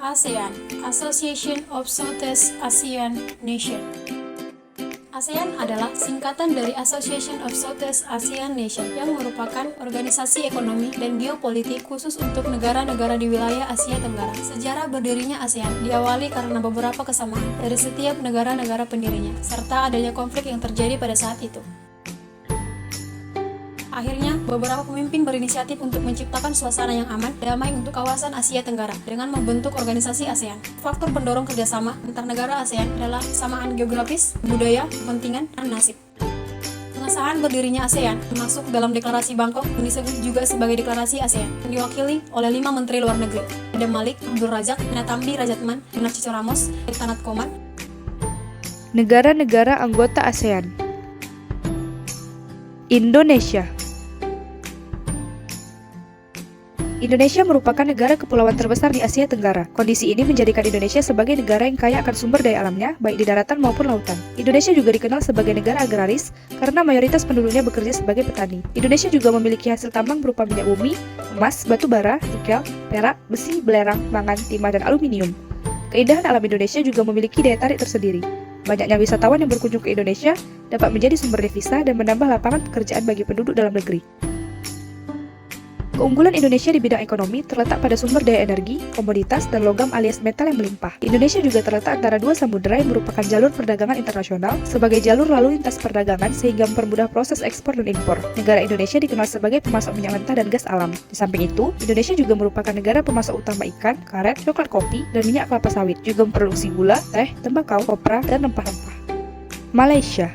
ASEAN, Association of Southeast Asian Nations. ASEAN adalah singkatan dari Association of Southeast Asian Nations yang merupakan organisasi ekonomi dan geopolitik khusus untuk negara-negara di wilayah Asia Tenggara. Sejarah berdirinya ASEAN diawali karena beberapa kesamaan dari setiap negara-negara pendirinya, serta adanya konflik yang terjadi pada saat itu. Akhirnya, beberapa pemimpin berinisiatif untuk menciptakan suasana yang aman, damai untuk kawasan Asia Tenggara dengan membentuk organisasi ASEAN. Faktor pendorong kerjasama antar negara ASEAN adalah kesamaan geografis, budaya, kepentingan, dan nasib. Pengesahan berdirinya ASEAN masuk dalam deklarasi Bangkok yang disebut juga sebagai deklarasi ASEAN, yang diwakili oleh 5 menteri luar negeri, Adam Malik, Abdul Razak, Natambi Rajatman, Narciso Ramos, Tanat Koman. Negara-negara anggota ASEAN. Indonesia. Indonesia merupakan negara kepulauan terbesar di Asia Tenggara. Kondisi ini menjadikan Indonesia sebagai negara yang kaya akan sumber daya alamnya, baik di daratan maupun lautan. Indonesia juga dikenal sebagai negara agraris karena mayoritas penduduknya bekerja sebagai petani. Indonesia juga memiliki hasil tambang berupa minyak bumi, emas, batu bara, nikel, perak, besi, belerang, mangan, timah, dan aluminium. Keindahan alam Indonesia juga memiliki daya tarik tersendiri. Banyaknya wisatawan yang berkunjung ke Indonesia dapat menjadi sumber devisa dan menambah lapangan pekerjaan bagi penduduk dalam negeri. Keunggulan Indonesia di bidang ekonomi terletak pada sumber daya energi, komoditas, dan logam alias metal yang melimpah. Indonesia juga terletak antara dua samudera yang merupakan jalur perdagangan internasional sebagai jalur lalu lintas perdagangan sehingga mempermudah proses ekspor dan impor. Negara Indonesia dikenal sebagai pemasok minyak mentah dan gas alam. Di samping itu, Indonesia juga merupakan negara pemasok utama ikan, karet, coklat kopi, dan minyak kelapa sawit. Juga memproduksi gula, teh, tembakau, kopra, dan rempah-rempah. Malaysia.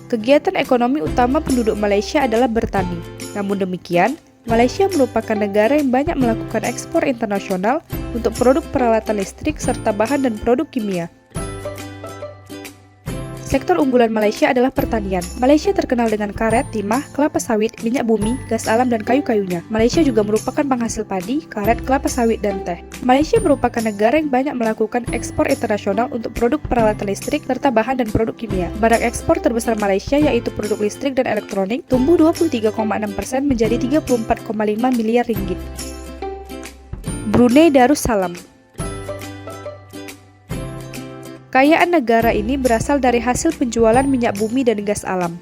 Kegiatan ekonomi utama penduduk Malaysia adalah bertani. Namun demikian, Malaysia merupakan negara yang banyak melakukan ekspor internasional untuk produk peralatan listrik serta bahan dan produk kimia. Sektor unggulan Malaysia adalah pertanian. Malaysia terkenal dengan karet, timah, kelapa sawit, minyak bumi, gas alam, dan kayu-kayunya. Malaysia juga merupakan penghasil padi, karet, kelapa sawit, dan teh. Malaysia merupakan negara yang banyak melakukan ekspor internasional untuk produk peralatan listrik serta bahan dan produk kimia. Barang ekspor terbesar Malaysia yaitu produk listrik dan elektronik tumbuh 23,6% menjadi 34,5 miliar ringgit. Brunei Darussalam. Kekayaan negara ini berasal dari hasil penjualan minyak bumi dan gas alam.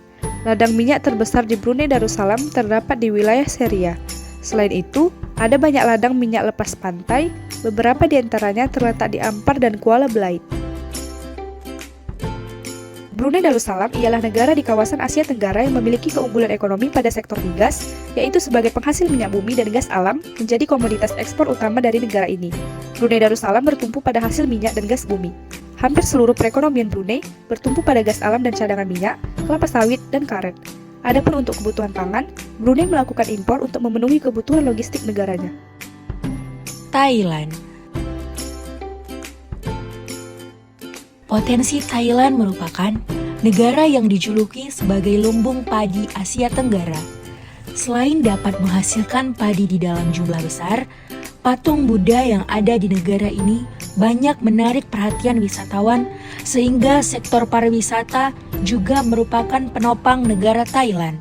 Ladang minyak terbesar di Brunei Darussalam terdapat di wilayah Seria. Selain itu, ada banyak ladang minyak lepas pantai, beberapa di antaranya terletak di Ampar dan Kuala Belait. Brunei Darussalam ialah negara di kawasan Asia Tenggara yang memiliki keunggulan ekonomi pada sektor migas, yaitu sebagai penghasil minyak bumi dan gas alam, menjadi komoditas ekspor utama dari negara ini. Brunei Darussalam bertumpu pada hasil minyak dan gas bumi. Hampir seluruh perekonomian Brunei bertumpu pada gas alam dan cadangan minyak, kelapa sawit, dan karet. Adapun untuk kebutuhan pangan, Brunei melakukan impor untuk memenuhi kebutuhan logistik negaranya. Thailand. Potensi Thailand merupakan negara yang dijuluki sebagai lumbung padi Asia Tenggara. Selain dapat menghasilkan padi di dalam jumlah besar, patung Buddha yang ada di negara ini banyak menarik perhatian wisatawan sehingga sektor pariwisata juga merupakan penopang negara Thailand.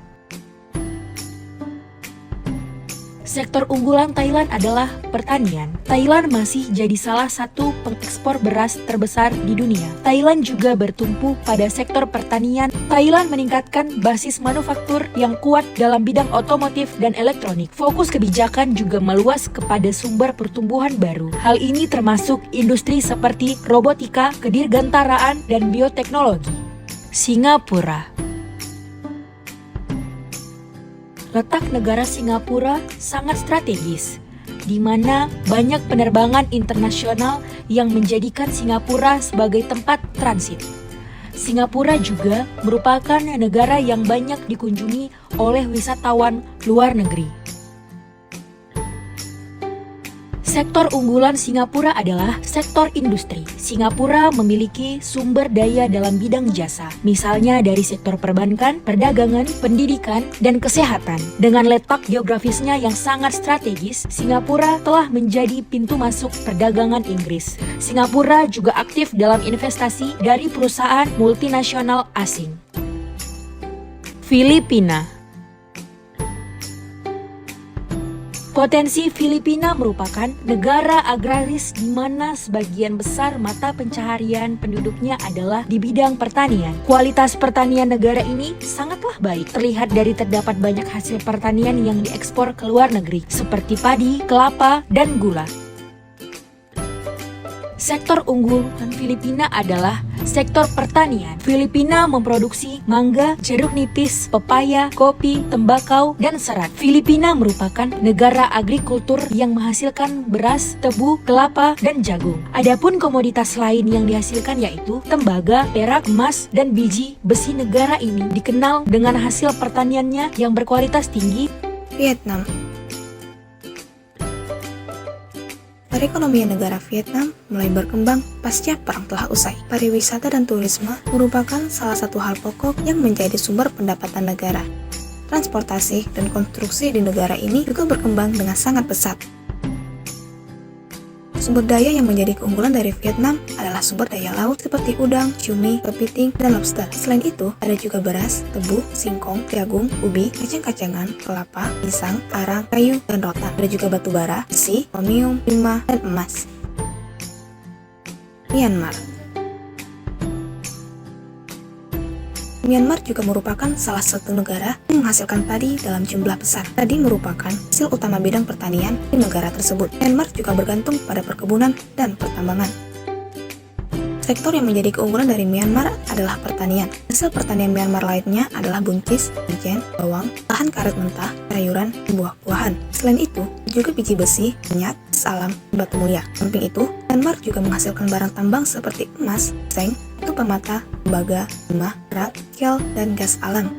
Sektor unggulan Thailand adalah pertanian. Thailand masih jadi salah satu pengekspor beras terbesar di dunia. Thailand juga bertumpu pada sektor pertanian. Thailand meningkatkan basis manufaktur yang kuat dalam bidang otomotif dan elektronik. Fokus kebijakan juga meluas kepada sumber pertumbuhan baru. Hal ini termasuk industri seperti robotika, kedirgantaraan, dan bioteknologi. Singapura. Letak negara Singapura sangat strategis, di mana banyak penerbangan internasional yang menjadikan Singapura sebagai tempat transit. Singapura juga merupakan negara yang banyak dikunjungi oleh wisatawan luar negeri. Sektor unggulan Singapura adalah sektor industri. Singapura memiliki sumber daya dalam bidang jasa, misalnya dari sektor perbankan, perdagangan, pendidikan, dan kesehatan. Dengan letak geografisnya yang sangat strategis, Singapura telah menjadi pintu masuk perdagangan Inggris. Singapura juga aktif dalam investasi dari perusahaan multinasional asing. Filipina. Potensi Filipina merupakan negara agraris di mana sebagian besar mata pencaharian penduduknya adalah di bidang pertanian. Kualitas pertanian negara ini sangatlah baik, terlihat dari terdapat banyak hasil pertanian yang diekspor ke luar negeri, seperti padi, kelapa, dan gula. Sektor unggulan Filipina adalah sektor pertanian. Filipina memproduksi mangga, jeruk nipis, pepaya, kopi, tembakau, dan serat. Filipina merupakan negara agrikultur yang menghasilkan beras, tebu, kelapa, dan jagung. Adapun komoditas lain yang dihasilkan yaitu tembaga, perak, emas, dan biji besi. Negara ini dikenal dengan hasil pertaniannya yang berkualitas tinggi. Vietnam. Perekonomian negara Vietnam mulai berkembang pasca perang telah usai. Pariwisata dan turisme merupakan salah satu hal pokok yang menjadi sumber pendapatan negara. Transportasi dan konstruksi di negara ini juga berkembang dengan sangat pesat. Sumber daya yang menjadi keunggulan dari Vietnam adalah sumber daya laut seperti udang, cumi, kepiting, dan lobster. Selain itu, ada juga beras, tebu, singkong, jagung, ubi, kacang-kacangan, kelapa, pisang, arang, kayu, dan rotan. Ada juga batu bara, besi, kromium, timah, dan emas. Myanmar. Myanmar juga merupakan salah satu negara yang menghasilkan padi dalam jumlah besar. Padi merupakan hasil utama bidang pertanian di negara tersebut. Myanmar juga bergantung pada perkebunan dan pertambangan. Sektor yang menjadi keunggulan dari Myanmar adalah pertanian. Hasil pertanian Myanmar lainnya adalah buncis, wijen, bawang, lahan karet mentah, sayuran, dan buah-buahan. Selain itu, juga biji besi, minyak, gas alam, dan batu mulia. Samping itu, Myanmar juga menghasilkan barang tambang seperti emas, seng, batu permata, tembaga, timah, perak, kel, dan gas alam.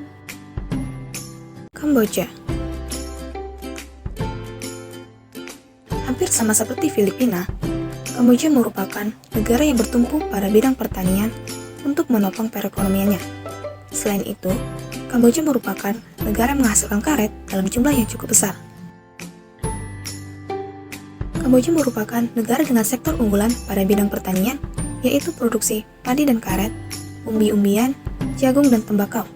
Kamboja. Hampir sama seperti Filipina, Kamboja merupakan negara yang bertumpu pada bidang pertanian untuk menopang perekonomiannya. Selain itu, Kamboja merupakan negara yang menghasilkan karet dalam jumlah yang cukup besar. Kamboja merupakan negara dengan sektor unggulan pada bidang pertanian, yaitu produksi padi dan karet, umbi-umbian, jagung, dan tembakau.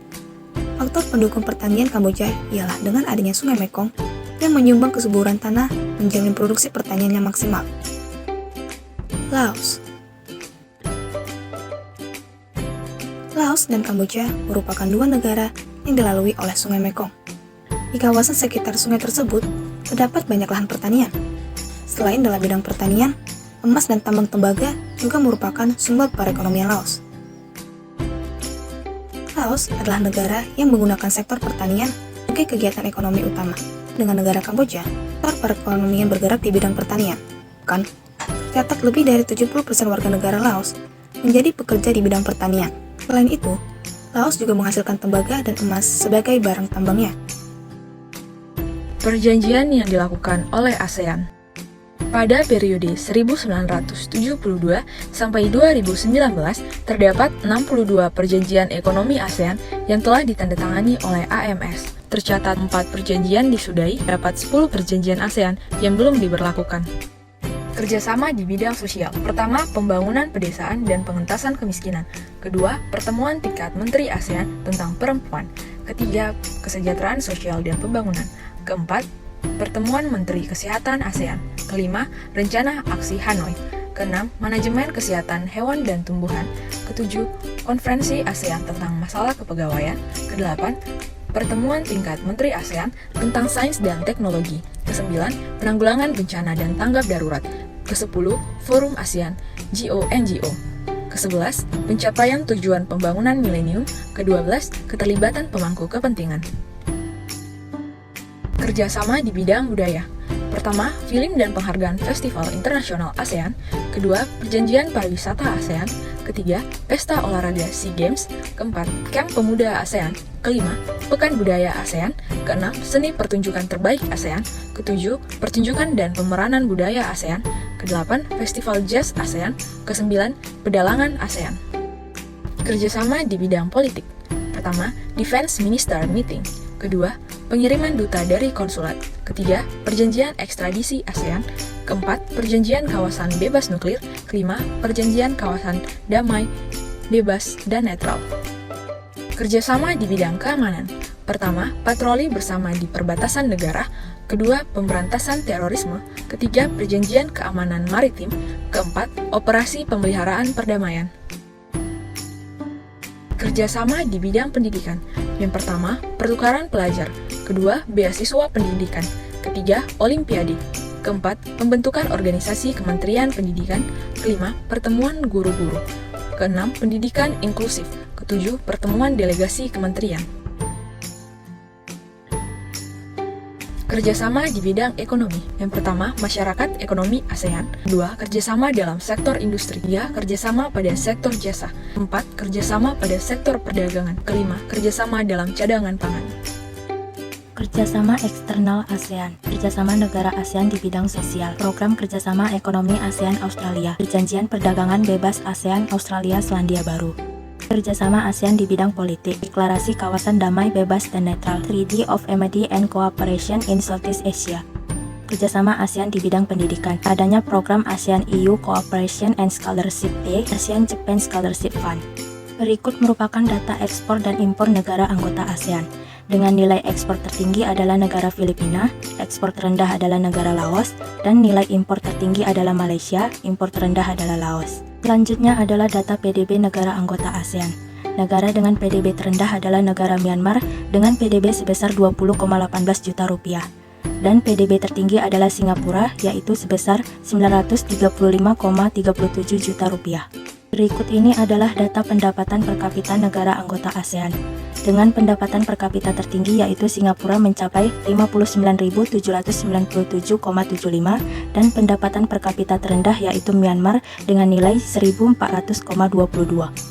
Faktor pendukung pertanian Kamboja ialah dengan adanya Sungai Mekong yang menyumbang kesuburan tanah menjamin produksi pertaniannya maksimal. Laos. Laos dan Kamboja merupakan dua negara yang dilalui oleh Sungai Mekong. Di kawasan sekitar sungai tersebut terdapat banyak lahan pertanian. Selain dalam bidang pertanian, emas dan tambang tembaga juga merupakan sumber perekonomian Laos. Laos adalah negara yang menggunakan sektor pertanian sebagai kegiatan ekonomi utama. Dengan negara Kamboja, sektor perekonomian bergerak di bidang pertanian. Tercatat lebih dari 70% warga negara Laos menjadi pekerja di bidang pertanian. Selain itu, Laos juga menghasilkan tembaga dan emas sebagai barang tambangnya. Perjanjian yang dilakukan oleh ASEAN. Pada periode 1972 sampai 2019, terdapat 62 perjanjian ekonomi ASEAN yang telah ditandatangani oleh AMS. Tercatat 4 perjanjian disudahi, terdapat 10 perjanjian ASEAN yang belum diberlakukan. Kerjasama di bidang sosial. Pertama, pembangunan pedesaan dan pengentasan kemiskinan. Kedua, pertemuan tingkat Menteri ASEAN tentang perempuan. Ketiga, kesejahteraan sosial dan pembangunan. Keempat, pertemuan Menteri Kesehatan ASEAN. Kelima, rencana aksi Hanoi. Keenam, manajemen kesehatan hewan dan tumbuhan. Ketujuh, konferensi ASEAN tentang masalah kepegawaian. Kedelapan, pertemuan tingkat Menteri ASEAN tentang sains dan teknologi. Kesembilan, penanggulangan bencana dan tanggap darurat. Ke-10, Forum ASEAN GO/NGO. Ke-11, pencapaian tujuan pembangunan milenium. Ke-12, keterlibatan pemangku kepentingan. Kerjasama di bidang budaya. Pertama, film dan penghargaan Festival Internasional ASEAN. Kedua, perjanjian pariwisata ASEAN. Ketiga, pesta olahraga SEA Games. Keempat, Camp Pemuda ASEAN. Kelima, Pekan Budaya ASEAN. Keenam, Seni Pertunjukan Terbaik ASEAN. Ketujuh, Pertunjukan dan Pemeranan Budaya ASEAN. Kedelapan, Festival Jazz ASEAN. Kesembilan, Pedalangan ASEAN. Kerjasama di bidang politik. Pertama, Defense Minister Meeting. Kedua, pengiriman duta dari konsulat. Ketiga, perjanjian ekstradisi ASEAN. Keempat, perjanjian kawasan bebas nuklir. Kelima, perjanjian kawasan damai, bebas, dan netral. Kerjasama di bidang keamanan. Pertama, patroli bersama di perbatasan negara. kedua, pemberantasan terorisme, ketiga, perjanjian keamanan maritim, keempat, operasi pemeliharaan perdamaian. Kerjasama di bidang pendidikan. Yang pertama, pertukaran pelajar, kedua, beasiswa pendidikan, ketiga, olimpiade, keempat, pembentukan organisasi Kementerian Pendidikan, kelima, pertemuan guru-guru, keenam, pendidikan inklusif, ketujuh, pertemuan delegasi kementerian. Kerjasama di bidang ekonomi. Yang pertama, masyarakat ekonomi ASEAN. Kedua, kerjasama dalam sektor industri. Tiga, kerjasama pada sektor jasa. Empat, kerjasama pada sektor perdagangan. Kelima, kerjasama dalam cadangan pangan. Kerjasama eksternal ASEAN, kerjasama negara ASEAN di bidang sosial, program kerjasama ekonomi ASEAN Australia, perjanjian perdagangan bebas ASEAN Australia Selandia Baru. Kerjasama ASEAN di bidang politik, deklarasi kawasan damai bebas dan netral, Treaty of Amity and Cooperation in Southeast Asia. Kerjasama ASEAN di bidang pendidikan, adanya program ASEAN EU Cooperation and Scholarship Day, ASEAN Japan Scholarship Fund. Berikut merupakan data ekspor dan impor negara anggota ASEAN. Dengan nilai ekspor tertinggi adalah negara Filipina, ekspor terendah adalah negara Laos, dan nilai impor tertinggi adalah Malaysia, impor terendah adalah Laos. Selanjutnya adalah data PDB negara anggota ASEAN. Negara dengan PDB terendah adalah negara Myanmar dengan PDB sebesar 20,18 juta rupiah. Dan PDB tertinggi adalah Singapura yaitu sebesar 935,37 juta rupiah. Berikut ini adalah data pendapatan per kapita negara anggota ASEAN. Dengan pendapatan per kapita tertinggi yaitu Singapura mencapai 59.797,75 dan pendapatan per kapita terendah yaitu Myanmar dengan nilai 1.400,22.